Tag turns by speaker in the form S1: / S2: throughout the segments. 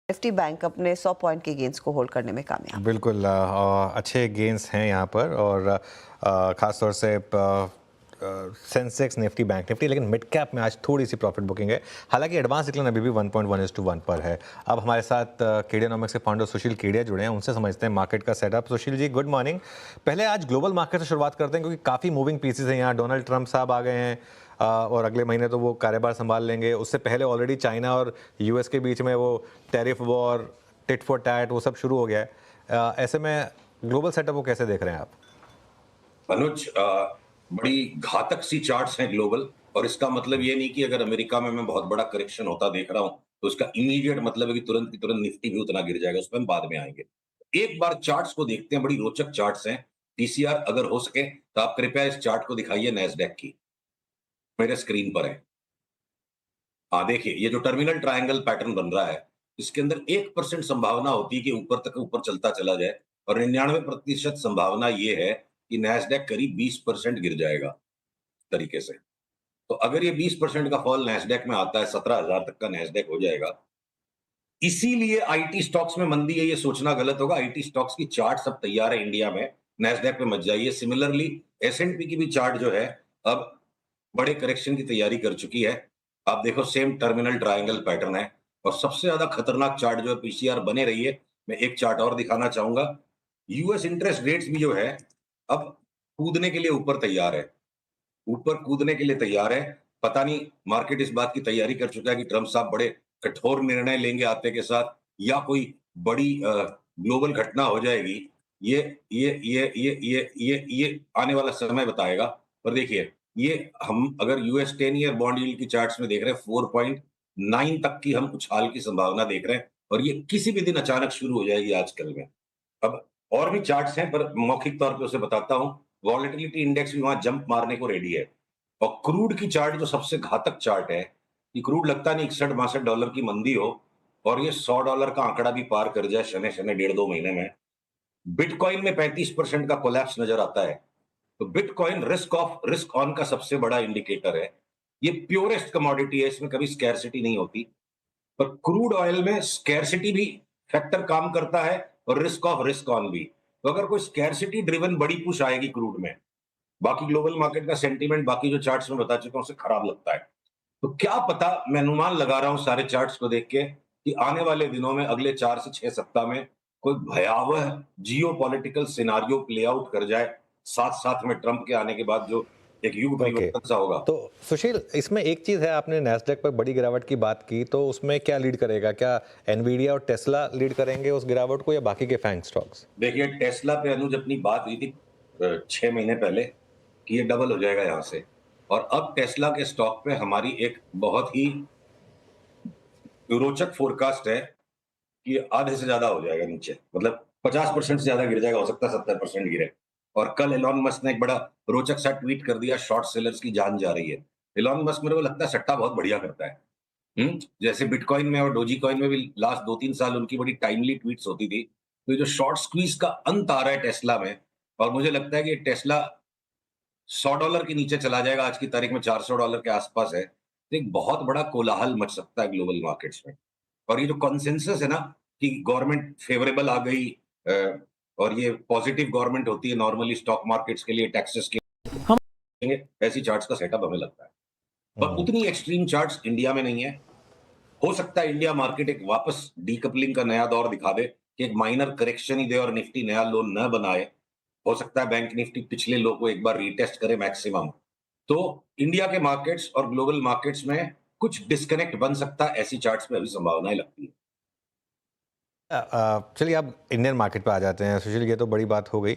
S1: Nifty bank अपने 100 point के gains को होल्ड करने में कामयाब।
S2: बिल्कुल अच्छे गेंस हैं यहाँ पर और ख़ास तौर से सेंसेक्स निफ्टी बैंक निफ्टी, लेकिन मिड कैप में आज थोड़ी सी प्रॉफिट बुकिंग है। हालांकि एडवांस डिक्लाइन अभी भी 1.1:1 पर है। अब हमारे साथ केडियानॉमिक्स के फाउंडर सुशील केडिया जुड़े हैं, उनसे समझते हैं मार्केट का setup. Sushil ji, good morning. पहले आज ग्लोबल मार्केट से शुरुआत करते हैं क्योंकि काफ़ी मूविंग पीसेस हैं यहाँ। डोनाल्ड ट्रंप साहब आ गए हैं और अगले महीने तो वो कार्यभार संभाल लेंगे। उससे पहले ऑलरेडी चाइना और यूएस के बीच में वो tariff war, tit for tat, वो सब शुरू हो गया है। ऐसे में ग्लोबल सेटअप को कैसे देख रहे हैं आप?
S3: अनुज, बड़ी घातक सी चार्ट्स हैं ग्लोबल। और इसका मतलब ये नहीं कि अगर अमेरिका में मैं बहुत बड़ा करेक्शन होता देख रहा हूं तो उसका इमीडिएट मतलब है कि तुरंत की तुरंत निफ्टी भी उतना गिर जाएगा। उस पर हम बाद में आएंगे। एक बार चार्ट्स को देखते हैं, बड़ी रोचक चार्ट्स हैं। टीसीआर अगर हो सके तो आप कृपया इस चार्ट को दिखाइए, नैस्डैक की, मेरे स्क्रीन पर है। हाँ, देखिए, ये जो टर्मिनल ट्रायंगल पैटर्न बन रहा है, इसके अंदर 1% संभावना होती है कि ऊपर तक ऊपर चलता चला जाए, और 99% संभावना ये है कि नैस्डैक करीब 20% गिर जाएगा तरीके से। तो अगर ये 20% का फॉल नैस्डैक में आता है, 17,000 तक का नैस्डैक हो जाएगा। इसीलिए आईटी स्टॉक्स में मंदी है, ये सोचना गलत होगा। आईटी स्टॉक्स की चार्ट सब तैयार है इंडिया में, नैस्डैक पे मत जाइए। सिमिलरली एसएनपी की भी चार्ट जो है, अब बड़े करेक्शन की तैयारी कर चुकी है। आप देखो, सेम टर्मिनल ट्रायंगल पैटर्न है। और सबसे ज्यादा खतरनाक चार्ट जो है, पीसीआर बने रही है। मैं एक चार्ट और दिखाना चाहूंगा। यूएस इंटरेस्ट रेट्स भी जो है, अब कूदने के लिए ऊपर तैयार है, ऊपर कूदने के लिए तैयार है। पता नहीं मार्केट इस बात की तैयारी कर चुका है कि ट्रंप साहब बड़े कठोर निर्णय लेंगे आते के साथ, या कोई बड़ी ग्लोबल घटना हो जाएगी। ये आने वाला समय बताएगा। और देखिए, ये हम अगर यूएस 10 ईयर बॉन्ड यील्ड की चार्ट्स में देख रहे हैं, 4.9 तक की हम उछाल की संभावना देख रहे हैं, और ये किसी भी दिन अचानक शुरू हो जाएगी आजकल में। अब और भी चार्ट्स हैं, पर मौखिक तौर पे उसे बताता हूं। वॉलेटिलिटी इंडेक्स भी वहां जंप मारने को रेडी है। और क्रूड की चार्ट जो सबसे घातक चार्ट है, कि क्रूड लगता नहीं 61-62 की मंदी हो और ये $100 का आंकड़ा भी पार कर जाए शने शने 1.5-2 महीने में। बिटकॉइन में 35% का कोलैप्स नजर आता है। तो बिटकॉइन रिस्क ऑन का सबसे बड़ा इंडिकेटर है। ये प्योरेस्ट कमोडिटी है, इसमें कभी स्कैरसिटी नहीं होती। पर क्रूड ऑयल में स्कैरसिटी भी फैक्टर काम करता है, और रिस्क ऑन भी। तो अगर कोई स्कैरसिटी ड्रिवन बड़ी पुश आएगी क्रूड में, बाकी ग्लोबल मार्केट का सेंटीमेंट बाकी जो चार्ट्स में बता चुका हूं उससे खराब लगता है। तो क्या पता, मैं अनुमान लगा रहा हूं सारे चार्ट्स को देख के, कि आने वाले दिनों में, अगले 4 से 6 सप्ताह में, कोई भयावह जियो पॉलिटिकल सिनारियो प्ले आउट कर जाए, साथ साथ में ट्रंप के आने के बाद जो एक युग
S2: ओके,
S3: परिवर्तन सा होगा।
S2: तो सुशील, इसमें एक चीज़ है, आपने नैस्डैक पर बड़ी गिरावट की बात की, तो उसमें क्या लीड करेगा? क्या एनवीडिया और टेस्ला लीड करेंगे उस गिरावट को, या बाकी के फैंग स्टॉक्स?
S3: देखिए, टेस्ला पे अनुज अपनी बात हुई थी 6 महीने पहले, कि ये डबल हो जाएगा यहां से। और अब टेस्ला के स्टॉक पे हमारी एक बहुत ही रोचक फोरकास्ट है कि आधे से ज्यादा हो जाएगा नीचे, मतलब 50% से ज्यादा गिर जाएगा, हो सकता है 70% गिरे। और कल एलॉन मस्क ने एक बड़ा रोचक सा ट्वीट कर दिया, शॉर्ट सेलर्स की जान जा रही है। एलॉन मस्क, मेरे को लगता है, सट्टा बहुत बढ़िया करता है। जैसे बिटकॉइन में और डोजी कॉइन में भी लास्ट 2-3 साल उनकी बड़ी टाइमली ट्वीट्स होती थी। तो ये जो शॉर्ट स्क्वीज का अंत आ रहा है टेस्ला में, और मुझे लगता है कि टेस्ला $100 के नीचे चला जाएगा, आज की तारीख में $400 के आसपास है, तो एक बहुत बड़ा कोलाहल मच सकता है ग्लोबल मार्केट्स में। और ये जो कंसेंसस है ना, कि गवर्नमेंट फेवरेबल आ गई, और ये पॉजिटिव गवर्नमेंट होती है नॉर्मली स्टॉक मार्केट्स के लिए, टैक्सेस के लिए, ऐसी चार्ट्स का सेटअप हमें लगता है। पर उतनी एक्सट्रीम चार्ट्स इंडिया में नहीं है। हो सकता है इंडिया मार्केट एक वापस डीकपलिंग का नया दौर दिखा दे, कि एक माइनर करेक्शन ही दे और निफ्टी नया लो न बनाए। हो सकता है बैंक निफ्टी पिछले लो को एक बार रीटेस्ट करे मैक्सिमम। तो इंडिया के मार्केट्स और ग्लोबल मार्केट्स में कुछ डिस्कनेक्ट बन सकता है, ऐसी चार्ट्स में अभी संभावनाएं लगती है।
S2: चलिए, अब इंडियन मार्केट पे आ जाते हैं। सुशील, ये तो बड़ी बात हो गई।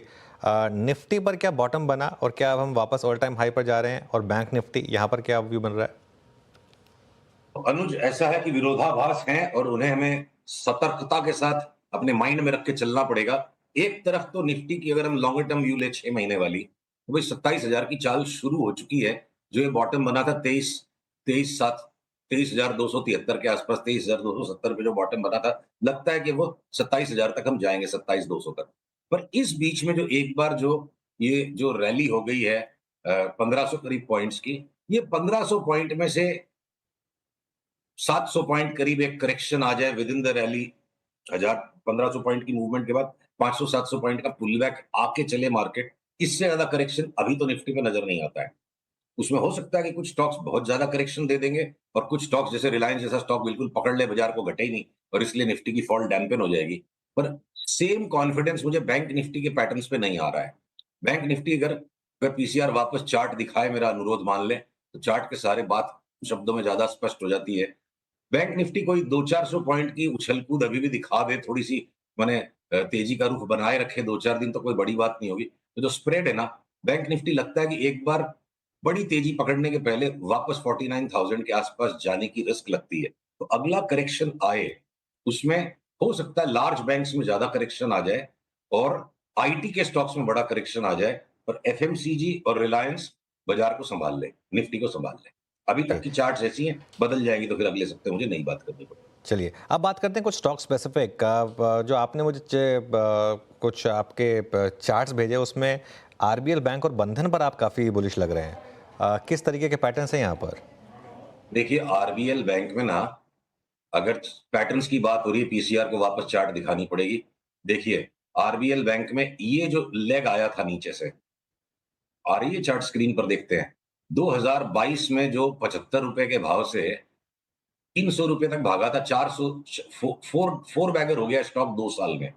S2: निफ्टी पर क्या बॉटम बना, और क्या अब हम वापस ऑल टाइम हाई पर जा रहे हैं? और बैंक निफ्टी, यहाँ पर क्या व्यू बन रहा है?
S3: तो अनुज, ऐसा है कि विरोधाभास हैं, और उन्हें हमें सतर्कता के साथ अपने माइंड में रख के चलना पड़ेगा। एक तरफ तो निफ्टी की अगर हम लॉन्गर टर्म व्यू ले 6 महीने वाली, तो भाई 27,000 की चाल शुरू हो चुकी है। जो ये बॉटम बना था 23,273 के आसपास, 23,270 पे जो बॉटम बना था, लगता है कि वो 27,000 तक हम जाएंगे, 27,200 तक। पर इस बीच में जो एक बार जो ये जो रैली हो गई है 1500 करीब पॉइंट्स की, ये 1500 पॉइंट में से 700 पॉइंट करीब एक करेक्शन आ जाए with in the rally, 1500 point की मूवमेंट के बाद 500-700 पॉइंट का पुल बैक आके चले मार्केट, इससे ज्यादा करेक्शन अभी तो निफ्टी पे नजर नहीं आता है। उसमें हो सकता है कि कुछ स्टॉक्स बहुत ज्यादा करेक्शन दे देंगे और कुछ स्टॉक्स जैसे रिलायंस जैसा स्टॉक बिल्कुल पकड़ ले, बाजार को घटे ही नहीं और इसलिए निफ्टी की फॉल डैम्पन हो जाएगी। पर सेम कॉन्फिडेंस मुझे बैंक निफ्टी के पैटर्न्स पे नहीं आ रहा है। बैंक निफ्टी अगर पीसीआर वापस चार्ट दिखाए, मेरा अनुरोध मान ले, तो चार्ट के सारे बात शब्दों में ज्यादा स्पष्ट हो जाती है। बैंक निफ्टी कोई 200-400 पॉइंट की उछल कूद अभी भी दिखा दे, थोड़ी सी माने तेजी का रुख बनाए रखे 2-4 दिन, तो कोई बड़ी बात नहीं होगी। तो जो स्प्रेड है ना, बैंक निफ्टी लगता है कि एक बार बड़ी तेजी पकड़ने के पहले वापस 49,000 के आसपास जाने की रिस्क लगती है। तो अगला करेक्शन आए, उसमें हो सकता है लार्ज बैंक्स में ज्यादा करेक्शन आ जाए और आईटी के स्टॉक्स में बड़ा करेक्शन आ जाए, पर एफएमसीजी और रिलायंस बाजार को संभाल ले, निफ्टी को संभाल ले। अभी तक की चार्ट्स ऐसी हैं, बदल जाएगी तो फिर अगले सप्ताह मुझे नई बात करनी पड़ेगी।
S2: चलिए अब बात करते हैं कुछ स्टॉक स्पेसिफिक। जो आपने मुझे कुछ आपके चार्ट्स भेजे, उसमें आरबीएल बैंक और बंधन पर आप काफ़ी बुलिश लग रहे हैं। किस तरीके के पैटर्न्स हैं यहाँ पर?
S3: देखिए, आरबीएल बैंक में ना, अगर पैटर्न्स की बात हो रही है, पीसीआर को वापस चार्ट दिखानी पड़ेगी। देखिए, आरबीएल बैंक में ये जो लेग आया था नीचे से, आ रही है चार्ट स्क्रीन पर, देखते हैं। 2022 में जो 75 रुपए के भाव से 300 रुपए तक भागा था, 400 फोर बैगर हो गया स्टॉक 2 साल में।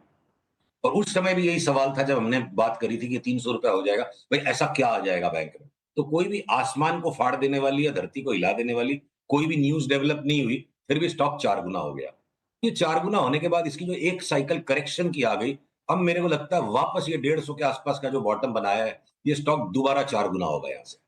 S3: और उस समय भी यही सवाल था जब हमने बात करी थी कि 300 रुपया हो जाएगा, भाई ऐसा क्या आ जाएगा बैंक में। तो कोई भी आसमान को फाड़ देने वाली या धरती को हिला देने वाली कोई भी न्यूज डेवलप नहीं हुई, फिर भी स्टॉक 4 गुना हो गया। ये 4 गुना होने के बाद इसकी जो एक साइकिल करेक्शन की आ गई, अब मेरे को लगता है वापस ये 150 के आसपास का जो बॉटम बनाया है, ये स्टॉक दोबारा 4 गुना होगा यहाँ से।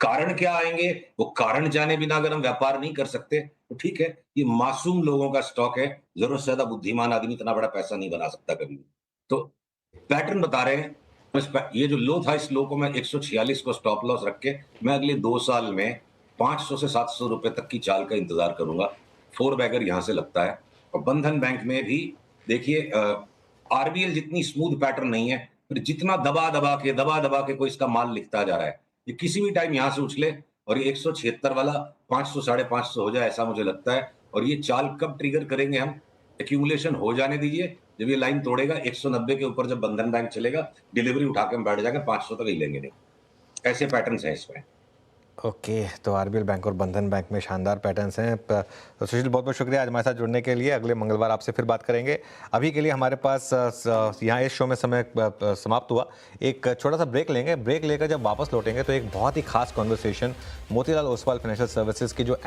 S3: कारण क्या आएंगे, वो कारण जाने बिना अगर हम व्यापार नहीं कर सकते तो ठीक है, ये मासूम लोगों का स्टॉक है, जरूरत से ज्यादा बुद्धिमान आदमी इतना बड़ा पैसा नहीं बना सकता कभी भी। तो पैटर्न बता रहे हैं, ये जो लो था, इस लो को मैं 146 को स्टॉप लॉस रख के मैं अगले 2 साल में 500 से 700 रुपए तक की चाल का इंतजार करूंगा। 4 बैगर यहां से लगता है। और बंधन बैंक में भी देखिए, आरबीएल जितनी स्मूथ पैटर्न नहीं है, फिर जितना दबा दबा के कोई इसका माल लिखता जा रहा है, ये किसी भी टाइम यहां से उछले और ये 176 वाला 500 550 हो जाए, ऐसा मुझे लगता है। और ये चाल कब ट्रिगर करेंगे हम, एक्यूमुलेशन हो जाने दीजिए, जब ये लाइन तोड़ेगा 190 के ऊपर जब बंधन बैंक चलेगा, डिलीवरी उठा के हम बैठ जाएंगे, 500 तक ही लेंगे नहीं। ऐसे पैटर्न्स हैं इसमें।
S2: ओके, तो आरबीएल बैंक और बंधन बैंक में शानदार पैटर्न्स हैं। तो सुशील, बहुत बहुत शुक्रिया आज हमारे साथ जुड़ने के लिए। अगले मंगलवार आपसे फिर बात करेंगे। अभी के लिए हमारे पास यहाँ इस शो में समय समाप्त हुआ। एक छोटा सा ब्रेक लेंगे। ब्रेक लेकर जब वापस लौटेंगे तो एक बहुत ही खास conversation Motilal Oswal financial services की जो